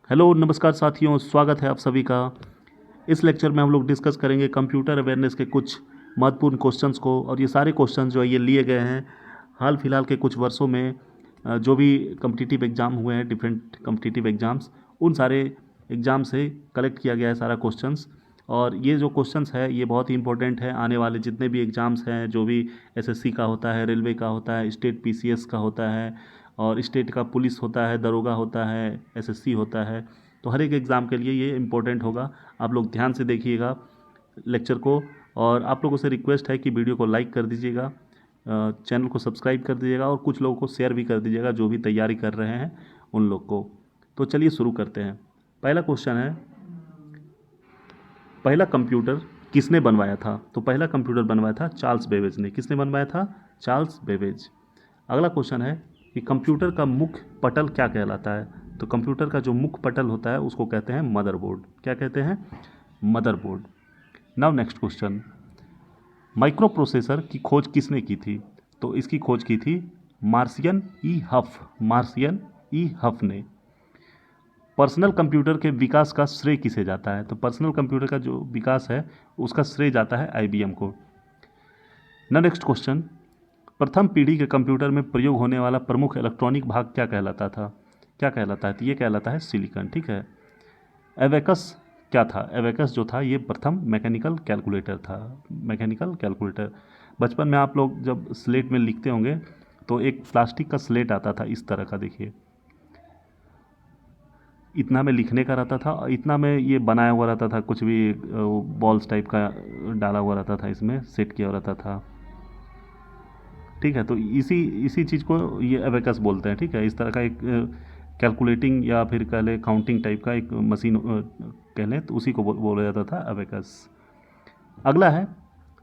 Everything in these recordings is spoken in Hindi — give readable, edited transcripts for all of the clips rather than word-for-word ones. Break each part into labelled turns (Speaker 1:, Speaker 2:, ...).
Speaker 1: हेलो नमस्कार साथियों, स्वागत है आप सभी का। इस लेक्चर में हम लोग डिस्कस करेंगे कंप्यूटर अवेयरनेस के कुछ महत्वपूर्ण क्वेश्चंस को। और ये सारे क्वेश्चंस जो है ये लिए गए हैं हाल फिलहाल के कुछ वर्षों में जो भी कम्पिटिटिव एग्ज़ाम हुए हैं, डिफरेंट कम्पिटिटिव एग्ज़ाम्स, उन सारे एग्ज़ाम से कलेक्ट किया गया है सारा क्वेश्चंस। और ये जो क्वेश्चंस है ये बहुत ही इंपॉर्टेंट है। आने वाले जितने भी एग्ज़ाम्स हैं, जो भी एसएससी का होता है, रेलवे का होता है, स्टेट पीसीएस का होता है और स्टेट का पुलिस होता है, दरोगा होता है, एसएससी होता है, तो हर एक एग्ज़ाम के लिए ये इम्पोर्टेंट होगा। आप लोग ध्यान से देखिएगा लेक्चर को। और आप लोगों से रिक्वेस्ट है कि वीडियो को लाइक कर दीजिएगा, चैनल को सब्सक्राइब कर दीजिएगा और कुछ लोगों को शेयर भी कर दीजिएगा जो भी तैयारी कर रहे हैं उन लोग को। तो चलिए शुरू करते हैं। पहला क्वेश्चन है, पहला कंप्यूटर किसने बनवाया था? तो पहला कंप्यूटर बनवाया था चार्ल्स बेबेज ने। किसने बनवाया था? Charles Babbage. अगला क्वेश्चन है कि कंप्यूटर का मुख्य पटल क्या कहलाता है? तो कंप्यूटर का जो मुख्य पटल होता है उसको कहते हैं मदरबोर्ड। क्या कहते हैं? Motherboard. Now next question, micro processor की खोज किसने की थी? तो इसकी खोज की थी मार्शियन ई हफ। मार्शियन ई हफ ने। पर्सनल कंप्यूटर के विकास का श्रेय किसे जाता है? तो पर्सनल कंप्यूटर का जो विकास है उसका श्रेय जाता है आईबीएम को। ना नेक्स्ट क्वेश्चन, प्रथम पीढ़ी के कंप्यूटर में प्रयोग होने वाला प्रमुख इलेक्ट्रॉनिक भाग क्या कहलाता था? क्या कहलाता है? तो ये कहलाता है सिलिकॉन। ठीक है। एवेकस क्या था? एवेकस जो था ये प्रथम मैकेनिकल कैलकुलेटर था। Mechanical calculator. बचपन में आप लोग जब स्लेट में लिखते होंगे तो एक प्लास्टिक का स्लेट आता था इस तरह का, देखिए इतना में लिखने का रहता था और इतना में ये बनाया हुआ रहता था, कुछ भी बॉल्स टाइप का डाला हुआ रहता था, इसमें सेट किया हुआ रहता था। ठीक है, तो इसी इसी चीज़ को ये एबेकस बोलते हैं। ठीक है, इस तरह का एक कैलकुलेटिंग या फिर कह लें काउंटिंग टाइप का एक मशीन कह लें, तो उसी को बोला जाता था एबेकस। अगला है,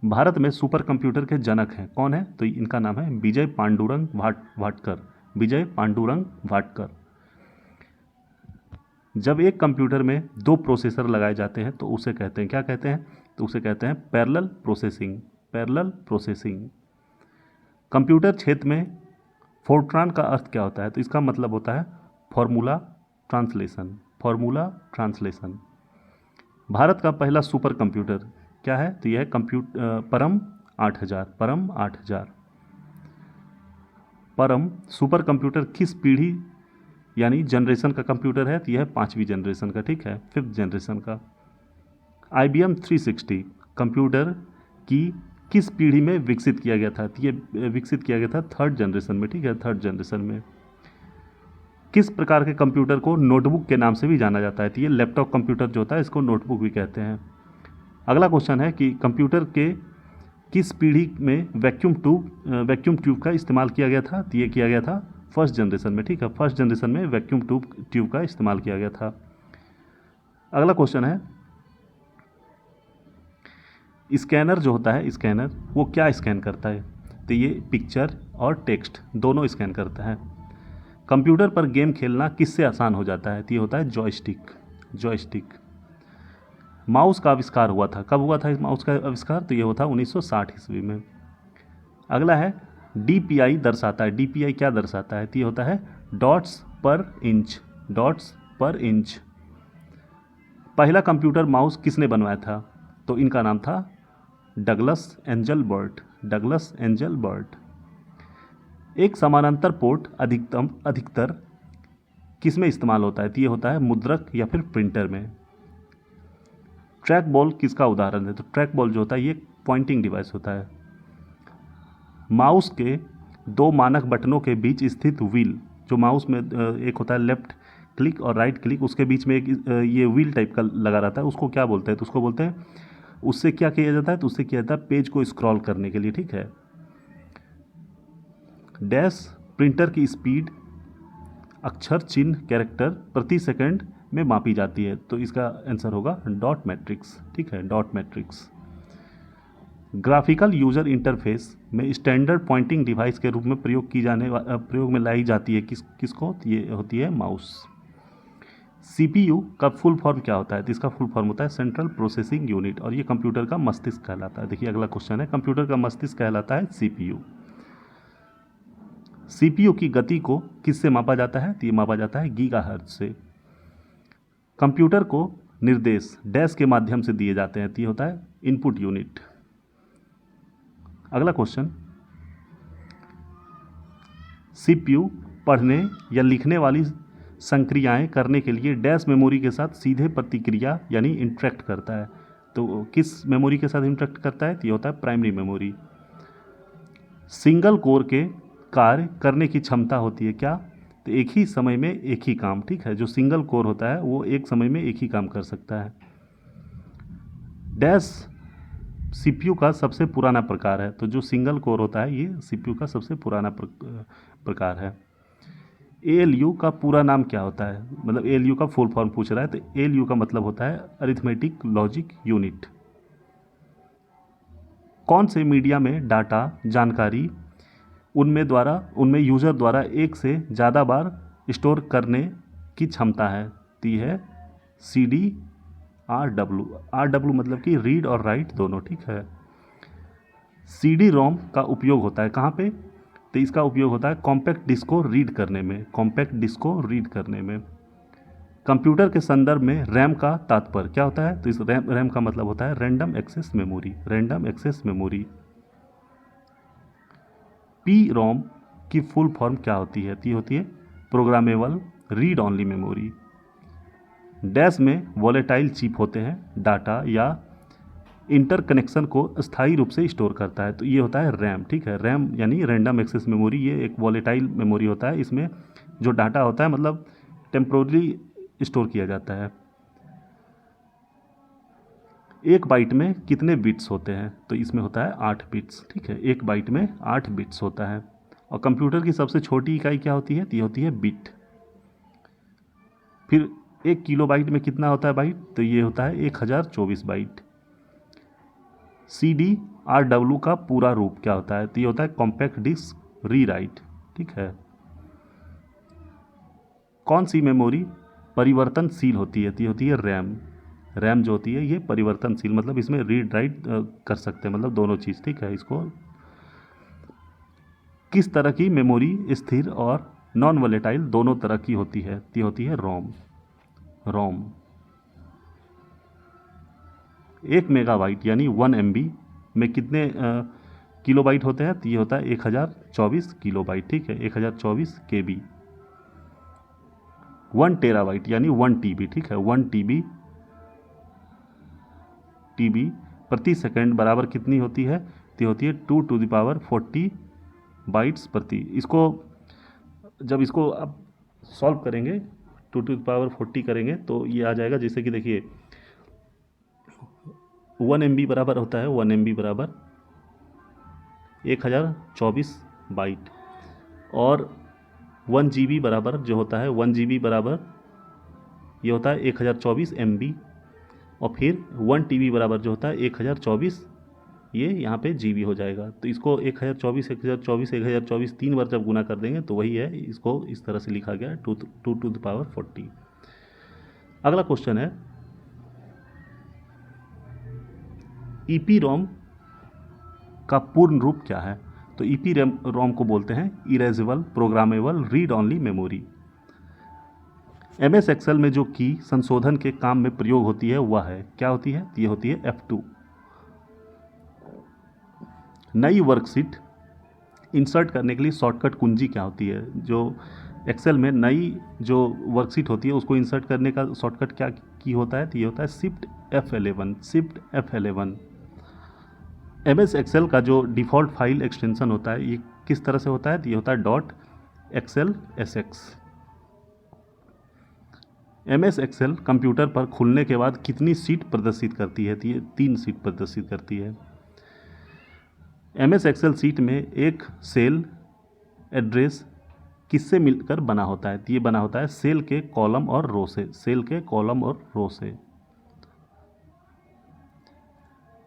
Speaker 1: भारत में सुपर कंप्यूटर के जनक हैं, कौन है? तो इनका नाम है विजय पांडुरंग भाटकर। विजय पांडुरंग भाटकर। जब एक कंप्यूटर में दो प्रोसेसर लगाए जाते हैं तो उसे कहते हैं, क्या कहते हैं? तो उसे कहते हैं parallel processing. Parallel processing. Computer क्षेत्र में फोर्ट्रान का अर्थ क्या होता है? तो इसका मतलब होता है formula translation. Formula translation. Bharat का पहला सुपर कंप्यूटर क्या है? तो यह है परम 8000। परम 8000। परम सुपर कंप्यूटर किस पीढ़ी यानी जनरेशन का कंप्यूटर है? तो यह है 5वीं जनरेशन का। ठीक है, 5th जनरेशन का। IBM 360 कंप्यूटर की किस पीढ़ी में विकसित किया गया था? तो ये विकसित किया गया था 3rd जनरेशन में। ठीक है, 3rd जनरेशन में। किस प्रकार के कंप्यूटर को नोटबुक के नाम से भी जाना जाता है? तो ये लैपटॉप कंप्यूटर जो होता है इसको नोटबुक भी कहते हैं। अगला क्वेश्चन है कि कंप्यूटर के किस पीढ़ी में वैक्यूम ट्यूब का इस्तेमाल किया गया था? तो ये किया गया था 1st जनरेशन में। ठीक है, 1st जनरेशन में वैक्यूम ट्यूब का इस्तेमाल किया गया था। अगला क्वेश्चन है, स्कैनर जो होता है, स्कैनर वो क्या स्कैन करता है? तो ये पिक्चर और टेक्स्ट दोनों स्कैन करता है। कंप्यूटर पर गेम खेलना किससे आसान हो जाता है? तो ये होता है जॉयस्टिक। जॉयस्टिक। माउस का आविष्कार हुआ था, कब हुआ था इस माउस का आविष्कार? तो ये हुआ था 1960 ईस्वी में। अगला है, DPI दर्शाता है, DPI क्या दर्शाता है? तो ये होता है डॉट्स पर इंच। डॉट्स पर इंच। पहला कंप्यूटर माउस किसने बनवाया था? तो इनका नाम था डगलस एंजलबर्ट। Douglas Engelbart. एक समानांतर पोर्ट अधिकतर किस में इस्तेमाल होता है? तो ये होता है मुद्रक या फिर प्रिंटर में। ट्रैक बॉल किसका उदाहरण है? तो ट्रैक बॉल जो होता है ये पॉइंटिंग डिवाइस होता है। माउस के दो मानक बटनों के बीच स्थित व्हील, जो माउस में एक होता है लेफ्ट क्लिक और राइट क्लिक, उसके बीच में एक ये व्हील टाइप का लगा रहता है, उसको क्या बोलते हैं? तो उसको बोलते हैं, उससे क्या किया जाता है? तो उससे किया जाता है पेज को स्क्रॉल करने के लिए। ठीक है। डैश प्रिंटर की स्पीड अक्षर चिन्ह कैरेक्टर प्रति सेकंड में मापी जाती है, तो इसका आंसर होगा डॉट मैट्रिक्स। ठीक है, dot matrix. Graphical user interface में स्टैंडर्ड पॉइंटिंग डिवाइस के रूप में प्रयोग में लाई जाती है किसको? ये होती है माउस। CPU का फुल फॉर्म क्या होता है? तो इसका फुल फॉर्म होता है सेंट्रल प्रोसेसिंग यूनिट, और ये कंप्यूटर का मस्तिष्क कहलाता है। देखिए अगला क्वेश्चन है, कंप्यूटर का मस्तिष्क कहलाता है CPU। CPU की गति को किससे मापा जाता है? तो ये मापा जाता है गीगाहर्ट्ज से। कंप्यूटर को निर्देश डैश के माध्यम से दिए जाते हैं, तो ये होता है इनपुट यूनिट। अगला क्वेश्चन, सीपीयू पढ़ने या लिखने वाली संक्रियाएं करने के लिए डैश मेमोरी के साथ सीधे प्रतिक्रिया यानी इंटरेक्ट करता है। तो किस मेमोरी के साथ इंटरेक्ट करता है? तो ये होता है प्राइमरी मेमोरी। सिंगल कोर के कार्य करने की क्षमता होती है क्या? तो एक ही समय में एक ही काम, ठीक है। जो सिंगल कोर होता है वो एक समय में एक ही काम कर सकता है। डैश सीपीयू का सबसे पुराना प्रकार है। तो जो सिंगल कोर होता है ये सीपीयू का सबसे पुराना प्रकार है। एएलयू का पूरा नाम क्या होता है? मतलब एएलयू का फुल फॉर्म पूछ रहा है, तो एएलयू का मतलब होता है अरिथमेटिक लॉजिक यूनिट। कौन से मीडिया में डाटा जानकारी उनमें यूज़र द्वारा एक से ज़्यादा बार स्टोर करने की क्षमता है? तो ये है CD-RW मतलब कि रीड और राइट दोनों, ठीक है। CD रोम का उपयोग होता है कहाँ पे? तो इसका उपयोग होता है कॉम्पैक्ट डिस्क को रीड करने में, कॉम्पैक्ट डिस्क को रीड करने में। कंप्यूटर के संदर्भ में रैम का तात्पर्य क्या होता है? तो इस रैम का मतलब होता है random access memory, random access memory. P ROM की फुल फॉर्म क्या होती है? तो ये होती है programmable read only memory. Dash में वॉलेटाइल चिप होते हैं, डाटा या इंटरकनेक्शन को स्थायी रूप से स्टोर करता है, तो ये होता है रैम, ठीक है। रैम यानी रैंडम एक्सेस मेमोरी, ये एक वॉलेटाइल मेमोरी होता है। इसमें जो डाटा होता है मतलब टेम्पोरली स्टोर किया जाता है। एक बाइट में कितने बिट्स होते हैं? तो इसमें होता है 8 बिट्स, ठीक है। एक बाइट में 8 बिट्स होता है। और कंप्यूटर की सबसे छोटी इकाई क्या होती है? तो ये होती है बिट। फिर 1 किलोबाइट में कितना होता है बाइट? तो ये होता है 1024 बाइट। CD-RW का पूरा रूप क्या होता है? तो ये होता है कॉम्पैक्ट डिस्क रीराइट, ठीक है। कौन सी मेमोरी परिवर्तनशील होती है? तो ये होती है रैम। रैम जो होती है ये परिवर्तनशील, मतलब इसमें रीड राइट कर सकते हैं, मतलब दोनों चीज़, ठीक है। इसको किस तरह की मेमोरी स्थिर और नॉन वोलेटाइल दोनों तरह की होती है? तो ये होती है रोम। रोम 1 मेगाबाइट यानी 1 MB में कितने किलोबाइट होते हैं? तो ये होता है 1024 किलोबाइट, ठीक है, 1024 KB। 1 टेराबाइट यानी 1 TB, ठीक है, 1 TB प्रति सेकंड बराबर कितनी होती है? तो ये होती है 2⁴ बाइट्स प्रति। इसको जब इसको आप सॉल्व करेंगे 2⁴ करेंगे तो ये आ जाएगा, जैसे कि देखिए 1 MB बराबर होता है 1 MB बराबर 1024 बाइट, और 1 GB बराबर जो होता है 1 GB बराबर ये होता है 1024 MB, और फिर 1 TB बराबर जो होता है 1024, ये यहाँ पे GB हो जाएगा। तो इसको 1024 1024 1024 3 बार जब गुना कर देंगे तो वही है, इसको इस तरह से लिखा गया 2⁴। अगला क्वेश्चन है EPROM का पूर्ण रूप क्या है? तो EPROM को बोलते हैं erasable programmable read only memory. MS Excel में जो की संशोधन के काम में प्रयोग होती है वह है क्या होती है? ये होती है F2। नई वर्कशीट इंसर्ट करने के लिए शॉर्टकट कुंजी क्या होती है? जो एक्सेल में नई जो वर्कशीट होती है उसको इंसर्ट करने का शॉर्टकट क्या की होता है? तो ये होता है शिफ्ट F11। MS एक्सेल का जो डिफ़ॉल्ट फाइल एक्सटेंशन होता है ये किस तरह से होता है? तो ये होता है .xlsx। MS एक्सेल कंप्यूटर पर खुलने के बाद कितनी सीट प्रदर्शित करती है? तो ये 3 सीट प्रदर्शित करती है। MS एक्सेल सीट में एक सेल एड्रेस किससे मिलकर बना होता है? तो ये बना होता है सेल के कॉलम और रो से, सेल के कॉलम और रो से।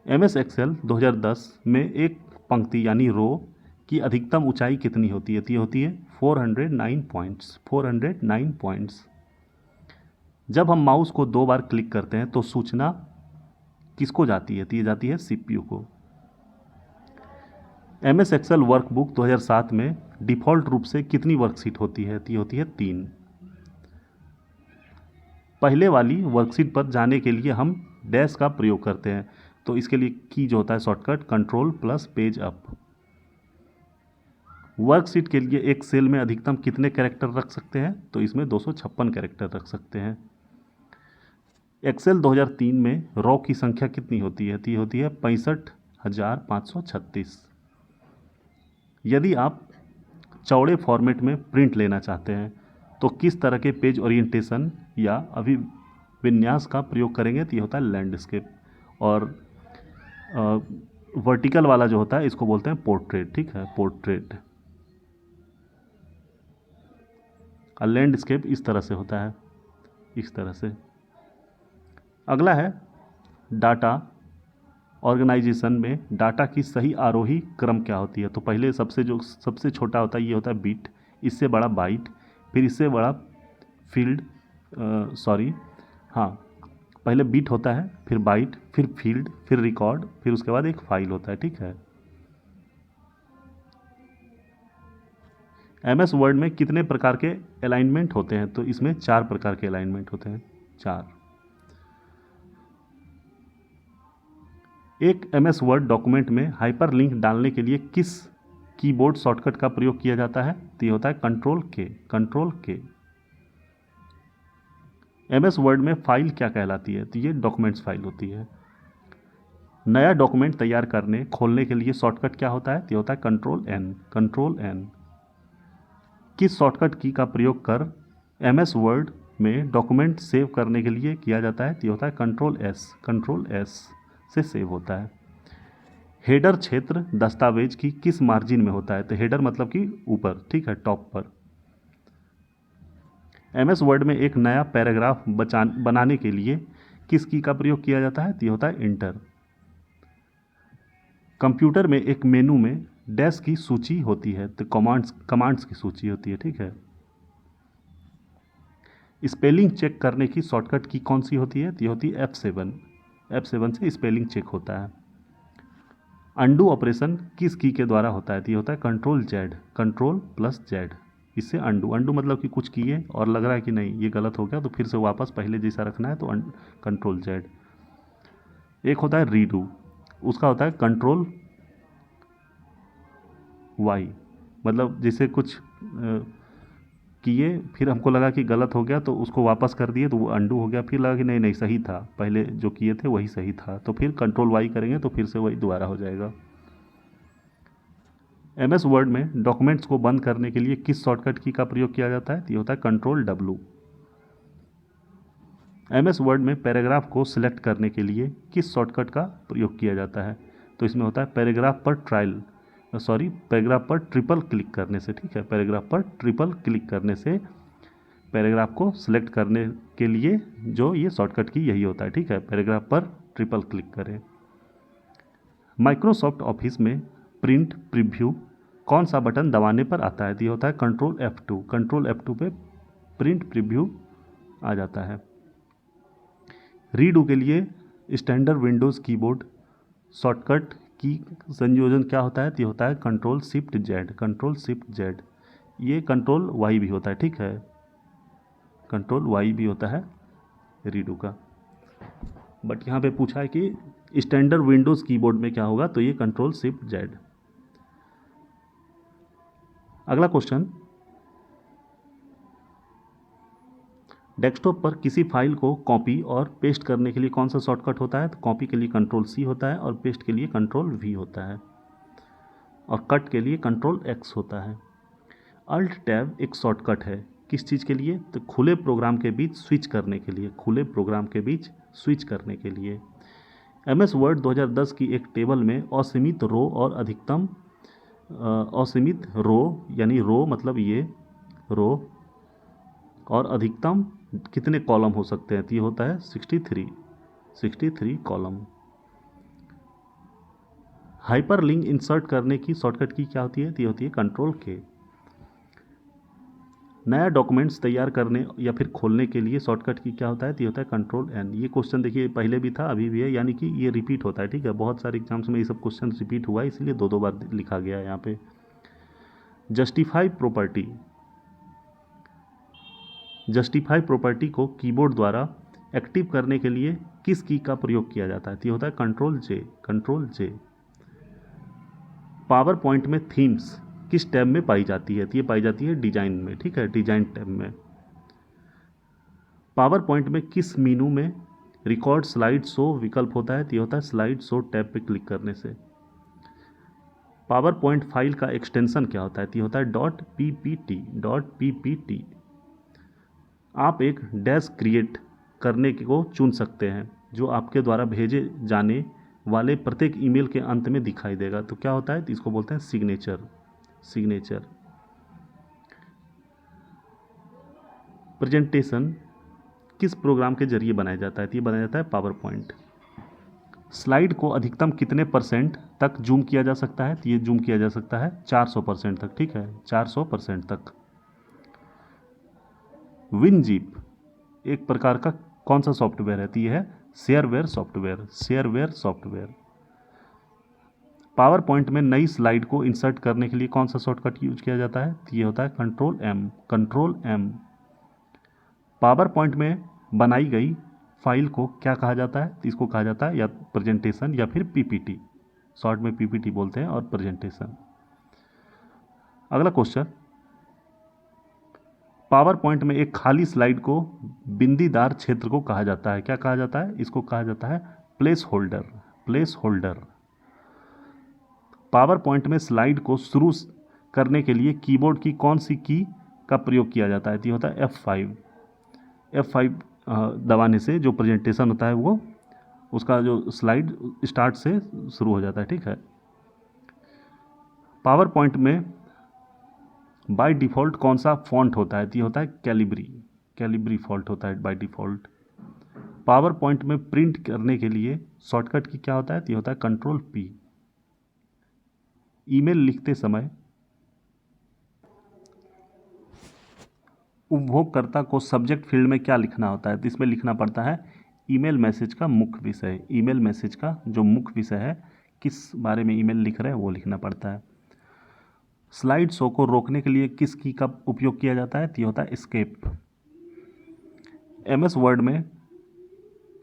Speaker 1: MS एक्सेल 2010 में एक पंक्ति यानी रो की अधिकतम ऊंचाई कितनी होती है? तो ये होती है 409 पॉइंट्स, 409 पॉइंट्स। जब हम माउस को 2 बार क्लिक करते हैं तो सूचना किसको जाती है? तो ये जाती है CPU को। MS एक्सेल वर्कबुक 2007 में डिफ़ॉल्ट रूप से कितनी वर्कशीट होती है? तो ये होती है 3। पहले वाली वर्कशीट पर जाने के लिए हम डैश का प्रयोग करते हैं, तो इसके लिए की जो होता है shortcut control plus page up. Worksheet के लिए एक सेल में अधिकतम कितने कैरेक्टर रख सकते हैं, तो इसमें 256 कैरेक्टर रख सकते हैं। एक्सेल 2003 में रॉ की संख्या कितनी होती है, तो ये होती है 65,536। यदि आप चौड़े फॉर्मेट में प्रिंट लेना चाहते हैं तो किस तरह के पेज ओरिएंटेशन या अभिविन्यास का प्रयोग करेंगे, तो ये होता है लैंडस्केप। और वर्टिकल वाला जो होता है इसको बोलते हैं पोर्ट्रेट, ठीक है, पोर्ट्रेट। और लैंडस्केप इस तरह से होता है, इस तरह से। अगला है डाटा ऑर्गेनाइजेशन में डाटा की सही आरोही क्रम क्या होती है। तो पहले सबसे छोटा होता है ये होता है बिट, इससे बड़ा बाइट, फिर इससे बड़ा फील्ड, पहले बिट होता है, फिर बाइट, फिर फील्ड, फिर रिकॉर्ड, फिर उसके बाद एक फाइल होता है, ठीक है। MS वर्ड में कितने प्रकार के अलाइनमेंट होते हैं, तो इसमें 4 प्रकार के अलाइनमेंट होते हैं, 4। एक MS वर्ड डॉक्यूमेंट में हाइपरलिंक डालने के लिए किस कीबोर्ड शॉर्टकट का प्रयोग किया जाता है, तो ये होता है कंट्रोल के। MS वर्ड में फाइल क्या कहलाती है, तो ये डॉक्यूमेंट्स फाइल होती है। नया डॉक्यूमेंट तैयार करने खोलने के लिए शॉर्टकट क्या होता है, तो ये होता है कंट्रोल एन। किस शॉर्टकट की का प्रयोग कर MS वर्ड में डॉक्यूमेंट सेव करने के लिए किया जाता है, तो ये होता है कंट्रोल एस से सेव होता है। हेडर क्षेत्र दस्तावेज की किस मार्जिन में होता है, तो हेडर मतलब कि ऊपर, ठीक है, टॉप पर। MS वर्ड में एक नया पैराग्राफ बनाने के लिए किस की का प्रयोग किया जाता है, तो ये होता है इंटर। कंप्यूटर में एक मेनू में डैश की सूची होती है, तो कमांड्स की सूची होती है, ठीक है। स्पेलिंग चेक करने की शॉर्टकट की कौन सी होती है, तो ये होती है F7 से स्पेलिंग चेक होता है। अंडू ऑपरेशन किस की के द्वारा होता है, तो ये होता है कंट्रोल प्लस जेड। इससे अंडू मतलब कि कुछ किए और लग रहा है कि नहीं ये गलत हो गया, तो फिर से वापस पहले जैसा रखना है, तो कंट्रोल जेड। एक होता है रीडू, उसका होता है कंट्रोल वाई, मतलब जैसे कुछ किए फिर हमको लगा कि गलत हो गया तो उसको वापस कर दिए तो वो अंडू हो गया, फिर लगा कि नहीं सही था, पहले जो किए थे वही सही था, तो फिर कंट्रोल वाई करेंगे तो फिर से वही दोबारा हो जाएगा। MS वर्ड में डॉक्यूमेंट्स को बंद करने के लिए किस शॉर्टकट की का प्रयोग किया जाता है, तो ये होता है कंट्रोल W। MS वर्ड में पैराग्राफ को सिलेक्ट करने के लिए किस शॉर्टकट का प्रयोग किया जाता है, तो इसमें होता है पैराग्राफ पर ट्रिपल क्लिक करने से, ठीक है, पैराग्राफ पर ट्रिपल क्लिक करने से पैराग्राफ को सिलेक्ट करने के लिए जो ये शॉर्टकट की यही होता है, ठीक है, पैराग्राफ पर ट्रिपल क्लिक करें। माइक्रोसॉफ्ट ऑफिस में प्रिंट प्रीव्यू कौन सा बटन दबाने पर आता है, तो ये होता है कंट्रोल F2 पे प्रिंट प्रीव्यू आ जाता है। रीडू के लिए स्टैंडर्ड विंडोज़ कीबोर्ड शॉर्टकट की संयोजन क्या होता है, तो ये होता है कंट्रोल शिफ्ट जेड। ये कंट्रोल वाई भी होता है, ठीक है, कंट्रोल वाई भी होता है रीडू का। बट यहाँ पे पूछा है कि स्टैंडर्ड विंडोज़ कीबोर्ड में क्या होगा, तो ये कंट्रोल शिफ्ट जेड। अगला क्वेश्चन, डेस्कटॉप पर किसी फाइल को कॉपी और पेस्ट करने के लिए कौन सा शॉर्टकट होता है, तो कॉपी के लिए कंट्रोल C होता है और पेस्ट के लिए कंट्रोल V होता है और कट के लिए कंट्रोल X होता है। अल्ट टैब एक शॉर्टकट है किस चीज़ के लिए, तो खुले प्रोग्राम के बीच स्विच करने के लिए। MS वर्ड 2010 की एक टेबल में असीमित रो और अधिकतम असीमित रो यानी रो मतलब ये रो और अधिकतम कितने कॉलम हो सकते हैं, तो ये होता है 63 कॉलम। हाइपरलिंक इंसर्ट करने की शॉर्टकट की क्या होती है, तो ये होती है कंट्रोल K। नया डॉक्यूमेंट्स तैयार करने या फिर खोलने के लिए शॉर्टकट की क्या होता है, तो ये होता है कंट्रोल N। ये क्वेश्चन देखिए पहले भी था अभी भी है, यानी कि ये रिपीट होता है, ठीक है, बहुत सारे एग्जाम्स में ये सब क्वेश्चन रिपीट हुआ है, इसलिए दो बार लिखा गया है यहाँ पे। जस्टिफाई प्रॉपर्टी जस्टिफाई प्रॉपर्टी को कीबोर्ड द्वारा एक्टिव करने के लिए किस की का प्रयोग किया जाता है? तो ये होता है कंट्रोल जे, कंट्रोल जे। पावर पॉइंट में थीम्स किस टैब में पाई जाती है? तो ये पाई जाती है डिजाइन में, ठीक है, डिजाइन टैब में। पावर पॉइंट में किस मेनू में रिकॉर्ड स्लाइड शो विकल्प होता है? तो ये होता है स्लाइड शो टैब पे क्लिक करने से। पावर पॉइंट फाइल का एक्सटेंशन क्या होता है? तो ये होता है डॉट पीपीटी, डॉट पीपीटी। आप एक डैश क्रिएट करने को चुन सकते हैं जो आपके द्वारा भेजे जाने वाले प्रत्येक ईमेल के अंत में दिखाई देगा। तो क्या होता है? तो इसको बोलते हैं सिग्नेचर, सिग्नेचर। प्रेजेंटेशन किस प्रोग्राम के जरिए बनाया जाता है? तो ये बनाया जाता है पावर पॉइंट। स्लाइड को अधिकतम कितने % तक जूम किया जा सकता है? तो ये जूम किया जा सकता है 400% तक, ठीक है, 400% तक। विनजीप एक प्रकार का कौन सा सॉफ्टवेयर है? तो ये है shareware software, shareware software. Power point में नई स्लाइड को इंसर्ट करने के लिए कौन सा शॉर्टकट यूज किया जाता है? तो ये होता है control M, control M. PowerPoint में बनाई गई फाइल को क्या कहा जाता है? तो इसको कहा जाता है या प्रेजेंटेशन या फिर पीपीटी, शॉर्ट में पीपीटी बोलते हैं, और प्रेजेंटेशन। अगला क्वेश्चन, पावर पॉइंट में एक खाली स्लाइड को बिंदीदार क्षेत्र को कहा जाता है, क्या कहा जाता है? इसको कहा जाता है place holder, place holder. Power point में स्लाइड को शुरू करने के लिए कीबोर्ड की कौन सी की का प्रयोग किया जाता है? तो ये होता है F5, F5 दबाने से जो प्रेजेंटेशन होता है वो उसका जो स्लाइड स्टार्ट से शुरू हो जाता है, ठीक है। पावर पॉइंट में बाय डिफ़ॉल्ट कौन सा फॉन्ट होता है? तो ये होता है कैलिब्री, कैलिब्री फॉन्ट होता है बाय डिफ़ॉल्ट। पावर पॉइंट में प्रिंट करने के लिए शॉर्टकट की क्या होता है? तो ये होता है कंट्रोल पी। ईमेल लिखते समय उपयोगकर्ता को सब्जेक्ट फील्ड में क्या लिखना होता है? तो इसमें लिखना पड़ता है ईमेल मैसेज का मुख्य विषय, ईमेल मैसेज का जो मुख्य विषय है, किस बारे में ईमेल लिख रहे हैं वो लिखना पड़ता है। स्लाइड शो को रोकने के लिए किस की का उपयोग किया जाता है? तो ये होता है एस्केप। एमएस वर्ड में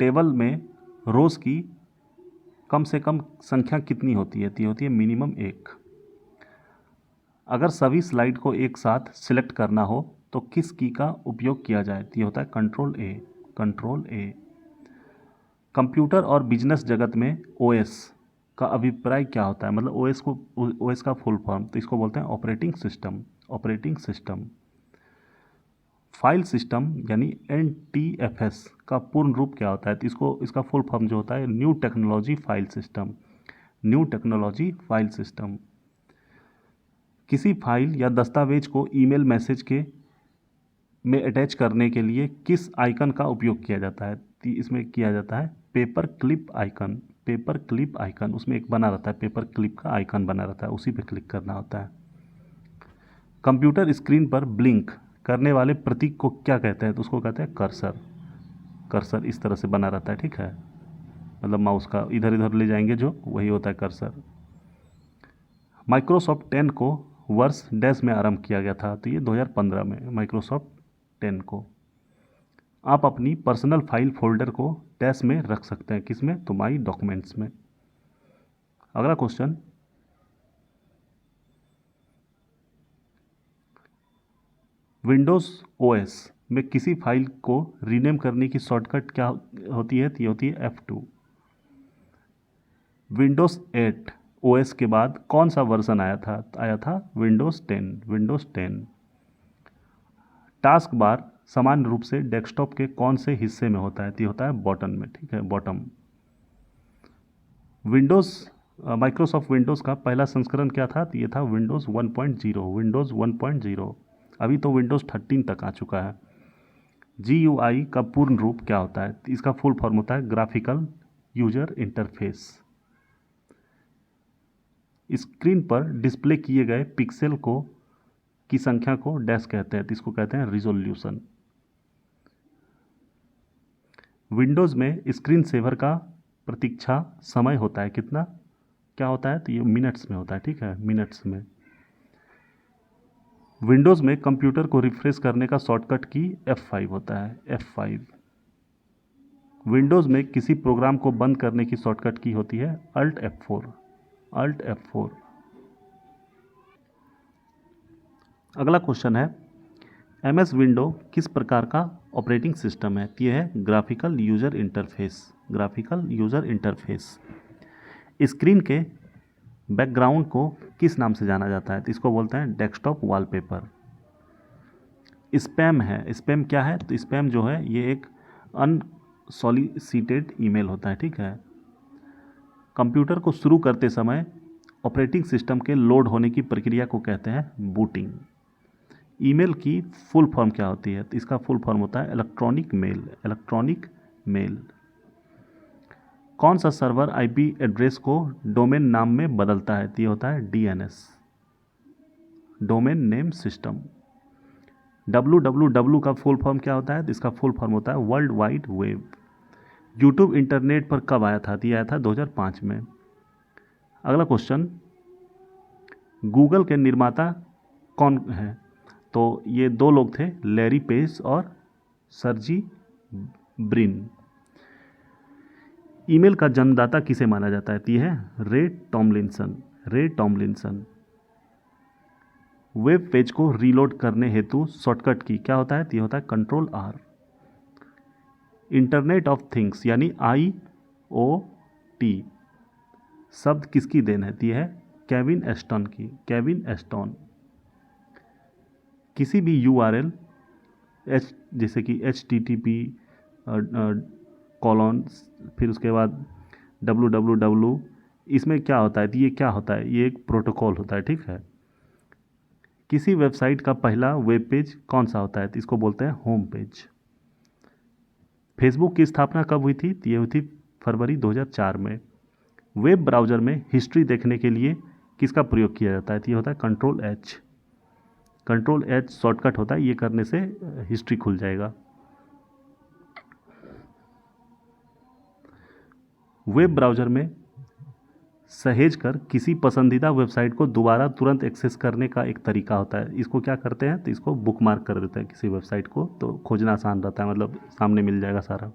Speaker 1: टेबल में रोज की कम से कम संख्या कितनी होती है? तो ये होती है मिनिमम 1। अगर सभी स्लाइड को एक साथ सिलेक्ट करना हो तो किस की का उपयोग किया जाए? तो ये होता है कंट्रोल ए, कंट्रोल ए। कंप्यूटर और बिजनेस जगत में ओएस का अभिप्राय क्या होता है? मतलब ओएस का फुल फॉर्म, तो इसको बोलते हैं operating system, operating system. File system यानी NTFS का पूर्ण रूप क्या होता है? तो इसका फुल फॉर्म जो होता है new technology file system, new technology file system. किसी फाइल या दस्तावेज को ईमेल मैसेज के में अटैच करने के लिए किस आइकन का उपयोग किया जाता है? तो इसमें किया जाता है paper clip icon, paper clip icon. उसमें एक बना रहता है, पेपर क्लिप का आइकन बना रहता है, उसी पे क्लिक करना होता है। कंप्यूटर स्क्रीन पर ब्लिंक करने वाले प्रतीक को क्या कहते हैं? तो उसको कहते हैं कर्सर, कर्सर इस तरह से बना रहता है, ठीक है, मतलब माउस का इधर इधर ले जाएंगे जो, वही होता है कर्सर। माइक्रोसॉफ्ट 10 को वर्ष डैश में आरंभ किया गया था? तो ये 2015 में माइक्रोसॉफ्ट 10 को। आप अपनी पर्सनल फाइल फोल्डर को डैश में रख सकते हैं, किसमें? तो माई डॉक्यूमेंट्स में। अगला क्वेश्चन, विंडोज़ ओएस में किसी फाइल को रीनेम करने की शॉर्टकट क्या होती है? तो ये होती है F2। विंडोज़ 8 ओएस के बाद कौन सा वर्जन आया था? आया था विंडोज़ 10, विंडोज़ 10। टास्क बार सामान्य रूप से डेस्कटॉप के कौन से हिस्से में होता है? तो ये होता है बॉटम में, ठीक है, बॉटम। विंडोज़ माइक्रोसॉफ्ट विंडोज़ का पहला संस्करण क्या था? तो ये था विंडोज़ 1.0, विंडोज़ 1.0। अभी तो विंडोज़ 13 तक आ चुका है। GUI का पूर्ण रूप क्या होता है? तो इसका फुल फॉर्म होता है ग्राफिकल यूजर इंटरफेस। स्क्रीन पर डिस्प्ले किए गए पिक्सेल को की संख्या को डैश कहते हैं, तो इसको कहते हैं रिजोल्यूशन। विंडोज़ में स्क्रीन सेवर का प्रतीक्षा समय होता है कितना, क्या होता है? तो ये मिनट्स में होता है, ठीक है, मिनट्स में। विंडोज़ में कंप्यूटर को रिफ्रेश करने का शॉर्टकट की F5 होता है, F5। विंडोज़ में किसी प्रोग्राम को बंद करने की शॉर्टकट की होती है Alt F4, Alt F4। अगला क्वेश्चन है, MS विंडो किस प्रकार का ऑपरेटिंग सिस्टम है? ये है graphical user interface, graphical user interface. Screen के बैकग्राउंड को किस नाम से जाना जाता है? तो इसको बोलते हैं डेस्कटॉप वॉलपेपर। स्पैम है, स्पैम क्या है? तो स्पैम जो है ये एक अनसॉलिसिटेड ईमेल होता है, ठीक है। कंप्यूटर को शुरू करते समय ऑपरेटिंग सिस्टम के लोड होने की प्रक्रिया को कहते हैं बूटिंग। ईमेल की फुल फॉर्म क्या होती है? तो इसका फुल फॉर्म होता है इलेक्ट्रॉनिक मेल, इलेक्ट्रॉनिक मेल। कौन सा सर्वर आईपी एड्रेस को डोमेन नाम में बदलता है? तो ये होता है DNS, domain name system. www का फुल फॉर्म क्या होता है? तो इसका फुल फॉर्म होता है world wide web. YouTube internet पर कब आया था? तो ये आया था 2005 में। अगला क्वेश्चन, गूगल के निर्माता कौन है? तो ये दो लोग थे, लैरी पेज और सर्जी ब्रिन। ईमेल का जन्मदाता किसे माना जाता है? तो ये है रे टॉमलिंसन, रे टॉमलिंसन। वेब पेज को रीलोड करने हेतु शॉर्टकट की क्या होता है? तो ये होता है control R. Internet of things यानी IoT शब्द किसकी देन है? तो ये है केविन एस्टन की, केविन एस्टन। किसी भी URL जैसे कि HTTP कॉलन फिर उसके बाद www, इसमें क्या होता है? तो ये क्या होता है? ये एक प्रोटोकॉल होता है, ठीक है। किसी वेबसाइट का पहला वेब पेज कौन सा होता है? तो इसको बोलते हैं होम पेज। फेसबुक की स्थापना कब हुई थी? तो ये हुई थी फरवरी 2004 में। वेब ब्राउज़र में हिस्ट्री देखने के लिए किसका प्रयोग किया जाता है? तो ये होता है control H, control H shortcut होता है, ये करने से हिस्ट्री खुल जाएगा। वेब ब्राउज़र में सहेज कर किसी पसंदीदा वेबसाइट को दोबारा तुरंत एक्सेस करने का एक तरीका होता है, इसको क्या करते हैं? तो इसको बुकमार्क कर देते हैं किसी वेबसाइट को, तो खोजना आसान रहता है, मतलब सामने मिल जाएगा सारा।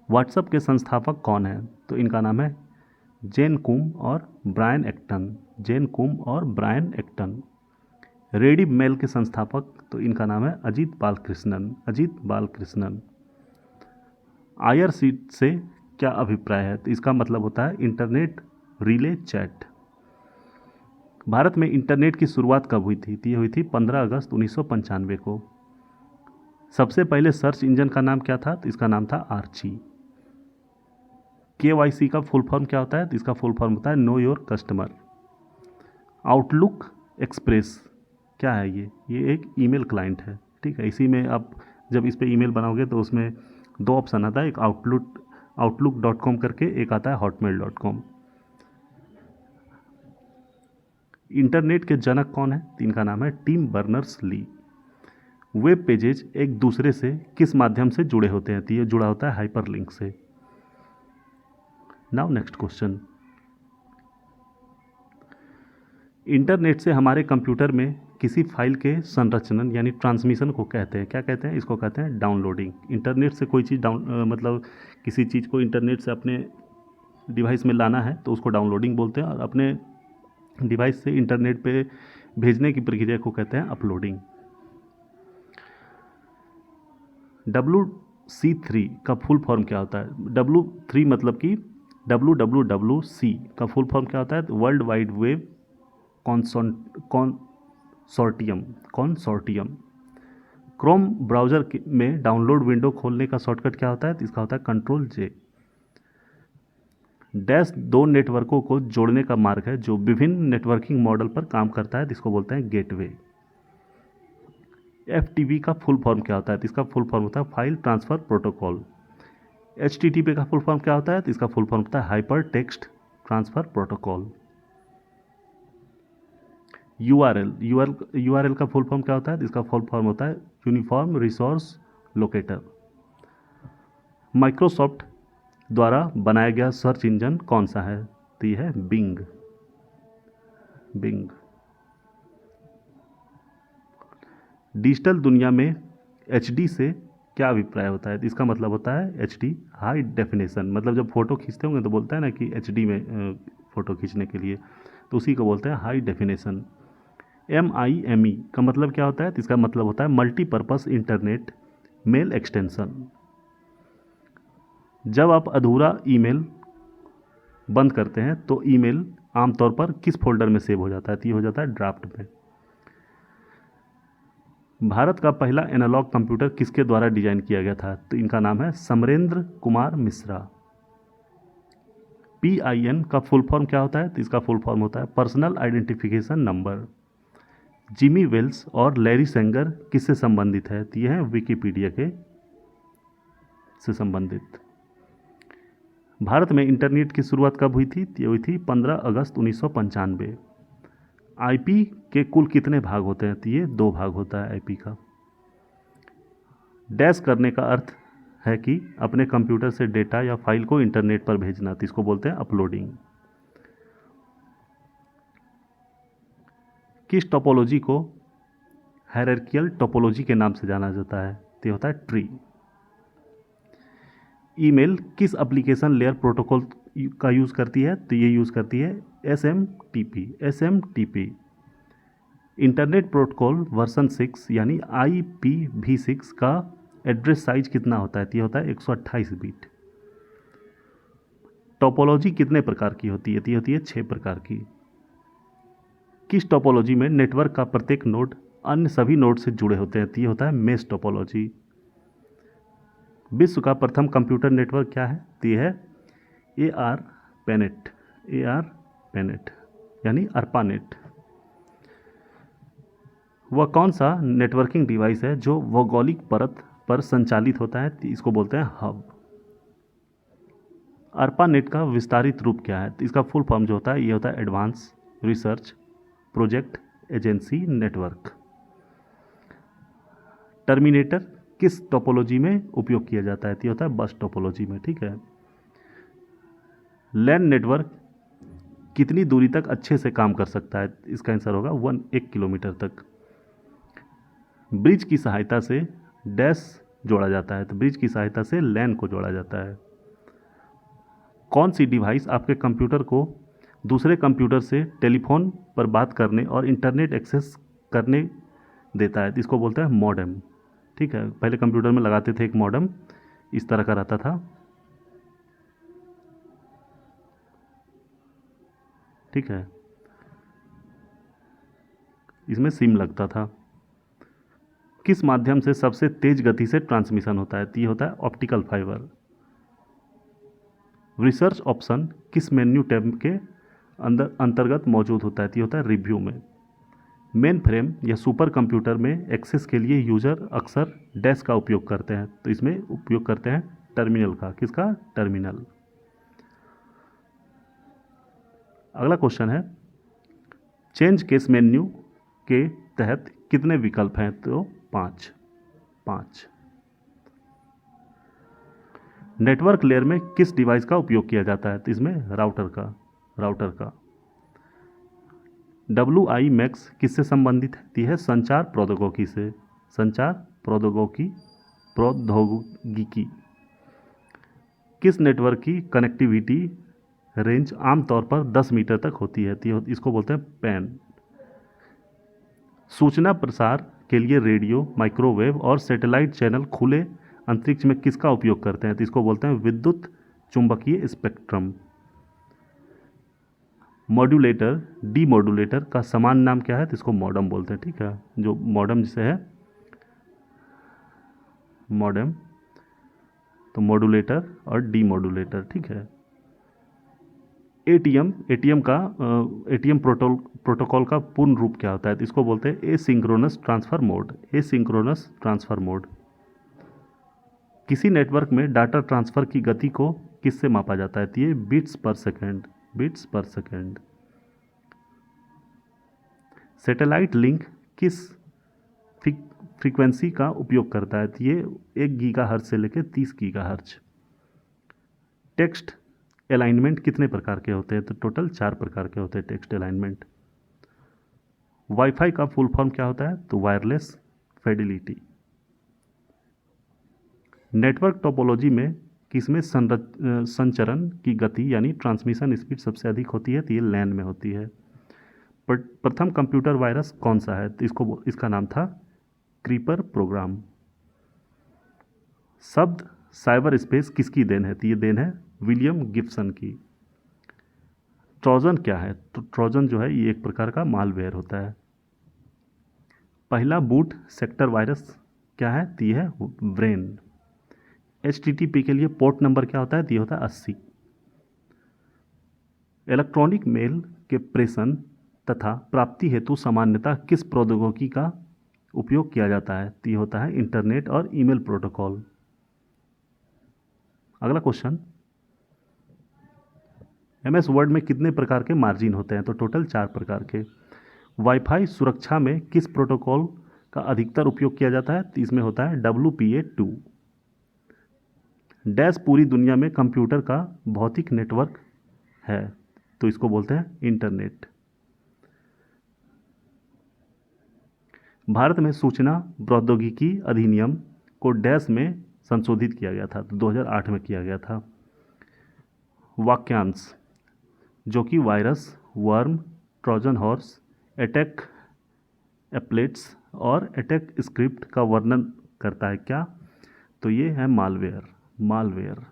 Speaker 1: व्हाट्सएप के संस्थापक कौन है? तो इनका नाम है जेन कुम और ब्रायन एक्टन, जेन कुम और ब्रायन एक्टन। रेडिफ मेल के संस्थापक, तो इनका नाम है अजीत बालकृष्णन, अजीत बालकृष्णन। IRC से क्या अभिप्राय है? तो इसका मतलब होता है इंटरनेट रिले चैट। भारत में इंटरनेट की शुरुआत कब हुई थी? तो ये हुई थी 15 अगस्त 1995 को। सबसे पहले सर्च इंजन का नाम क्या था? तो इसका नाम था आर्ची। KYC का फुल फॉर्म क्या होता है? तो इसका फुल फॉर्म होता है know your customer. Outlook express क्या है? ये एक ईमेल क्लाइंट है, ठीक है। इसी में आप जब इस पे ईमेल बनाओगे तो उसमें दो ऑप्शन आता है, एक outlook.com करके, एक आता है hotmail.com। इंटरनेट के जनक कौन है? तो इनका नाम है Tim Berners Lee. Web pages एक दूसरे से किस माध्यम से जुड़े होते हैं? तो ये जुड़ा होता है हाइपरलिंक से। नाउ नेक्स्ट क्वेश्चन, इंटरनेट से हमारे कंप्यूटर में किसी फाइल के संरचना यानी ट्रांसमिशन को कहते हैं, क्या कहते हैं? इसको कहते हैं डाउनलोडिंग। इंटरनेट से कोई चीज़ मतलब किसी चीज़ को इंटरनेट से अपने डिवाइस में लाना है तो उसको डाउनलोडिंग बोलते हैं, और अपने डिवाइस से इंटरनेट पे भेजने की प्रक्रिया को कहते हैं अपलोडिंग। WC3 का फुल फॉर्म क्या होता है? W3 मतलब कि WWWC का फुल फॉर्म क्या होता है? World wide web consortium, consortium. Chrome browser में डाउनलोड विंडो खोलने का शॉर्टकट क्या होता है? तो इसका होता है कंट्रोल J। डैश दो नेटवर्कों को जोड़ने का मार्ग है जो विभिन्न नेटवर्किंग मॉडल पर काम करता है, तो इसको बोलते हैं गेटवे। FTP का फुल फॉर्म क्या होता है? तो इसका फुल फॉर्म होता है फाइल ट्रांसफ़र प्रोटोकॉल। HTTP का फुल फॉर्म क्या होता है? तो इसका फुल फॉर्म होता है hyper text transfer protocol. URL का फुल फॉर्म क्या होता है? तो इसका फुल फॉर्म होता है यूनिफॉर्म रिसोर्स लोकेटर। माइक्रोसॉफ्ट द्वारा बनाया गया सर्च इंजन कौन सा है? तो यह है बिंग, बिंग। डिजिटल दुनिया में HD से क्या अभिप्राय होता है? तो इसका मतलब होता है HD हाई डेफिनेशन, मतलब जब फ़ोटो खींचते होंगे तो बोलता है ना कि HD में फ़ोटो खींचने के लिए, तो उसी को बोलते हैं हाई डेफिनेशन। MIME का मतलब क्या होता है? तो इसका मतलब होता है मल्टीपर्पज़ इंटरनेट मेल एक्सटेंशन। जब आप अधूरा ईमेल बंद करते हैं तो ईमेल आमतौर पर किस फोल्डर में सेव हो जाता है? तो ये हो जाता है ड्राफ्ट में। भारत का पहला एनालॉग कंप्यूटर किसके द्वारा डिजाइन किया गया था? तो इनका नाम है समरेंद्र कुमार मिश्रा। PIN का फुल फॉर्म क्या होता है? तो इसका फुल फॉर्म होता है personal identification number. Jimmy Wales और लैरी सेंगर किससे संबंधित है? तो ये हैं विकिपीडिया के से संबंधित। भारत में इंटरनेट की शुरुआत कब हुई थी? ये हुई थी 15 अगस्त 1995। IP के कुल कितने भाग होते हैं? तो ये 2 भाग होता है IP का। डैश करने का अर्थ है कि अपने कंप्यूटर से डेटा या फाइल को इंटरनेट पर भेजना, तो इसको बोलते हैं अपलोडिंग। किस टोपोलॉजी को हायरार्कियल टोपोलॉजी के नाम से जाना जाता है? तो ये होता है ट्री। ईमेल किस एप्लीकेशन लेयर प्रोटोकॉल का यूज़ करती है? तो ये यूज़ करती है SMTP। इंटरनेट प्रोटोकॉल वर्जन 6 यानी IPv6 का एड्रेस साइज कितना होता है? तो ये होता है 128 बिट। टोपोलॉजी कितने प्रकार की होती है? तो ये होती है 6 प्रकार की। किस टोपोलॉजी में नेटवर्क का प्रत्येक नोड अन्य सभी नोड से जुड़े होते हैं? तो ये होता है मेश टोपोलॉजी। विश्व का प्रथम कंप्यूटर नेटवर्क क्या है? तो ये है ARPANET यानी ARPANET। वह कौन सा नेटवर्किंग डिवाइस है जो भौगोलिक परत पर संचालित होता है? तो इसको बोलते हैं हब। ARPANET का विस्तारित रूप क्या है? तो इसका फुल फॉर्म जो होता है ये होता है advance research project agency network. Terminator किस टोपोलॉजी में उपयोग किया जाता है? तो ये होता है बस टोपोलॉजी में। ठीक है। लैन नेटवर्क कितनी दूरी तक अच्छे से काम कर सकता है? इसका आंसर होगा 1 किलोमीटर तक। ब्रिज की सहायता से डैश जोड़ा जाता है, तो ब्रिज की सहायता से लैन को जोड़ा जाता है। कौन सी डिवाइस आपके कंप्यूटर को दूसरे कंप्यूटर से टेलीफोन पर बात करने और इंटरनेट एक्सेस करने देता है? तो इसको बोलते हैं मॉडेम। ठीक है, पहले कंप्यूटर में लगाते थे एक मॉडेम, इस तरह का रहता था। ठीक है, इसमें सिम लगता था। किस माध्यम से सबसे तेज गति से ट्रांसमिशन होता है? तो ये होता है ऑप्टिकल फाइबर। रिसर्च ऑप्शन किस मेन्यू टैब के अंतर्गत मौजूद होता है? तो ये होता है रिव्यू में। मेन फ्रेम या सुपर कंप्यूटर में एक्सेस के लिए यूजर अक्सर डैश का उपयोग करते हैं, तो इसमें उपयोग करते हैं टर्मिनल का। किसका? टर्मिनल। अगला क्वेश्चन है चेंज केस मेन्यू के तहत कितने विकल्प हैं? तो 5। नेटवर्क लेयर में किस डिवाइस का उपयोग किया जाता है? तो इसमें राउटर का। WiMAX किससे संबंधित है? संचार प्रौद्योगिकी से। संचार प्रौद्योगिकी। किस नेटवर्क की कनेक्टिविटी रेंज आमतौर पर 10 मीटर तक होती है? तो इसको बोलते हैं पैन। सूचना प्रसार के लिए रेडियो, माइक्रोवेव और सैटेलाइट चैनल खुले अंतरिक्ष में किसका उपयोग करते हैं? तो इसको बोलते हैं विद्युत चुंबकीय स्पेक्ट्रम। मॉड्यूलेटर डीमॉड्यूलेटर का समान नाम क्या है? तो इसको मॉडेम बोलते हैं। ठीक है, जो मॉडेम जिसे है मॉडेम, तो मॉड्यूलेटर और डीमॉड्यूलेटर। ठीक है। एटीएम प्रोटोकॉल का पूर्ण रूप क्या होता है? तो इसको बोलते हैं एसिंक्रोनस ट्रांसफर मोड। किसी नेटवर्क में डाटा ट्रांसफर की गति को किससे मापा जाता है? तो ये बिट्स पर सेकेंड। सैटेलाइट लिंक किस फ्रीक्वेंसी का उपयोग करता है? तो ये 1 गीगाहर्ट्ज से लेकर 30 गीगाहर्ट्ज। टेक्स्ट अलाइनमेंट कितने प्रकार के होते हैं? तो टोटल 4 प्रकार के होते हैं टेक्स्ट अलाइनमेंट। वाईफाई का फुल फॉर्म क्या होता है? तो वायरलेस फिडेलिटी। नेटवर्क टोपोलॉजी में किसमें संचरण की गति यानी ट्रांसमिशन स्पीड सबसे अधिक होती है? तो ये लैन में होती है। प्रथम कंप्यूटर वायरस कौन सा है? तो इसका नाम था क्रीपर प्रोग्राम। शब्द साइबर स्पेस किसकी देन है? तो ये देन है विलियम गिब्सन की। ट्रोजन क्या है? तो ट्रोजन जो है ये एक प्रकार का मालवेयर होता है। पहला बूट सेक्टर वायरस क्या है? तो ये है ब्रेन। HTTP के लिए पोर्ट नंबर क्या होता है? तो ये होता है 80। इलेक्ट्रॉनिक मेल के प्रेषण तथा प्राप्ति हेतु सामान्यतः किस प्रौद्योगिकी का उपयोग किया जाता है? तो ये होता है इंटरनेट और ईमेल प्रोटोकॉल। अगला क्वेश्चन, MS वर्ड में कितने प्रकार के मार्जिन होते हैं? तो टोटल 4 प्रकार के। वाईफाई सुरक्षा में किस प्रोटोकॉल का अधिकतर उपयोग किया जाता है? तो इसमें होता है WPA2। डैश पूरी दुनिया में कंप्यूटर का भौतिक नेटवर्क है? तो इसको बोलते हैं इंटरनेट। भारत में सूचना प्रौद्योगिकी अधिनियम को डैश में संशोधित किया गया था? तो 2008 में किया गया था। वाक्यांश जो कि virus, worm, Trojan horse, attack एप्लेट्स और अटैक स्क्रिप्ट का वर्णन करता है क्या? तो ये है मालवेयर।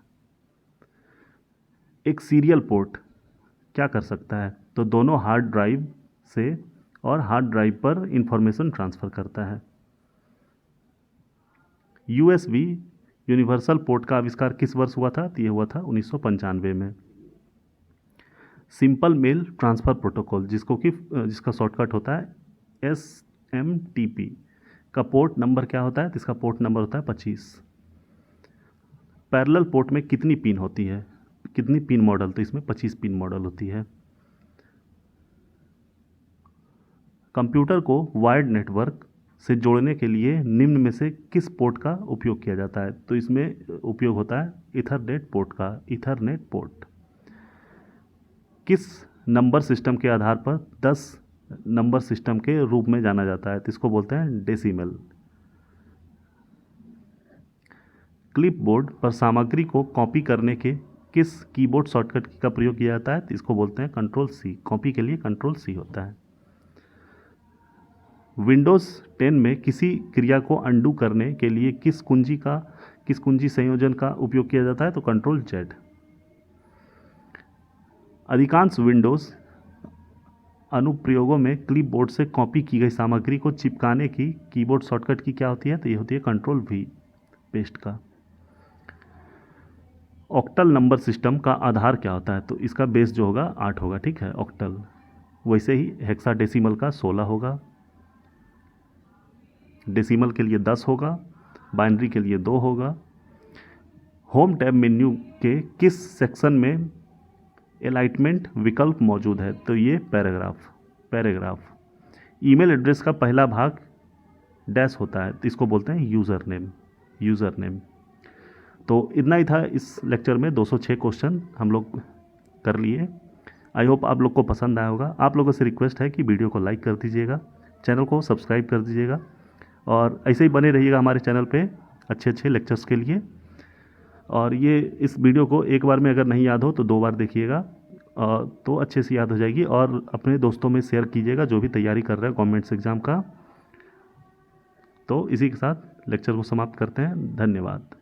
Speaker 1: एक सीरियल पोर्ट क्या कर सकता है? तो दोनों हार्ड ड्राइव से और हार्ड ड्राइव पर इंफॉर्मेशन ट्रांसफ़र करता है। USB यूनिवर्सल पोर्ट का आविष्कार किस वर्ष हुआ था? तो ये हुआ था 1995 में। सिंपल मेल ट्रांसफ़र प्रोटोकॉल जिसका शॉर्टकट होता है SMTP का पोर्ट नंबर क्या होता है? तो इसका पोर्ट नंबर होता है 25। पैरेलल पोर्ट में कितनी पिन होती है? कितनी पिन मॉडल? तो इसमें 25 पिन मॉडल होती है। कंप्यूटर को वायर्ड नेटवर्क से जोड़ने के लिए निम्न में से किस पोर्ट का उपयोग किया जाता है? तो इसमें उपयोग होता है ईथरनेट पोर्ट का। ईथरनेट पोर्ट किस नंबर सिस्टम के आधार पर 10 नंबर सिस्टम के रूप में जाना जाता है? तो इसको बोलते हैं डेसिमल। क्लिपबोर्ड पर सामग्री को कॉपी करने के किस कीबोर्ड शॉर्टकट का प्रयोग किया जाता है? तो इसको बोलते हैं Ctrl+C। कॉपी के लिए Ctrl+C होता है। विंडोज़ 10 में किसी क्रिया को अंडू करने के लिए किस कुंजी संयोजन का उपयोग किया जाता है? तो Ctrl+Z। अधिकांश विंडोज़ अनुप्रयोगों में क्लिपबोर्ड से कॉपी की गई सामग्री को चिपकाने की कीबोर्ड शॉर्टकट की क्या होती है? तो ये होती है Ctrl+V पेस्ट का। ऑक्टल नंबर सिस्टम का आधार क्या होता है? तो इसका बेस जो होगा 8 होगा, ठीक है, ऑक्टल। वैसे ही हेक्साडेसिमल का 16 होगा, डेसिमल के लिए 10 होगा, बाइनरी के लिए 2 होगा। होम टैब मेन्यू के किस सेक्शन में एलाइटमेंट विकल्प मौजूद है? तो ये पैराग्राफ। ईमेल एड्रेस का पहला भाग डैश होता है, तो इसको बोलते हैं यूज़र नेम। तो इतना ही था इस लेक्चर में। 206 क्वेश्चन हम लोग कर लिए। आई होप आप लोग को पसंद आया होगा। आप लोगों से रिक्वेस्ट है कि वीडियो को लाइक कर दीजिएगा, चैनल को सब्सक्राइब कर दीजिएगा और ऐसे ही बने रहिएगा हमारे चैनल पे अच्छे लेक्चर्स के लिए। और ये इस वीडियो को एक बार में अगर नहीं याद हो तो 2 बार देखिएगा तो अच्छे से याद हो जाएगी। और अपने दोस्तों में शेयर कीजिएगा जो भी तैयारी कर रहे हैं गवर्नमेंट्स एग्ज़ाम का। तो इसी के साथ लेक्चर को समाप्त करते हैं। धन्यवाद।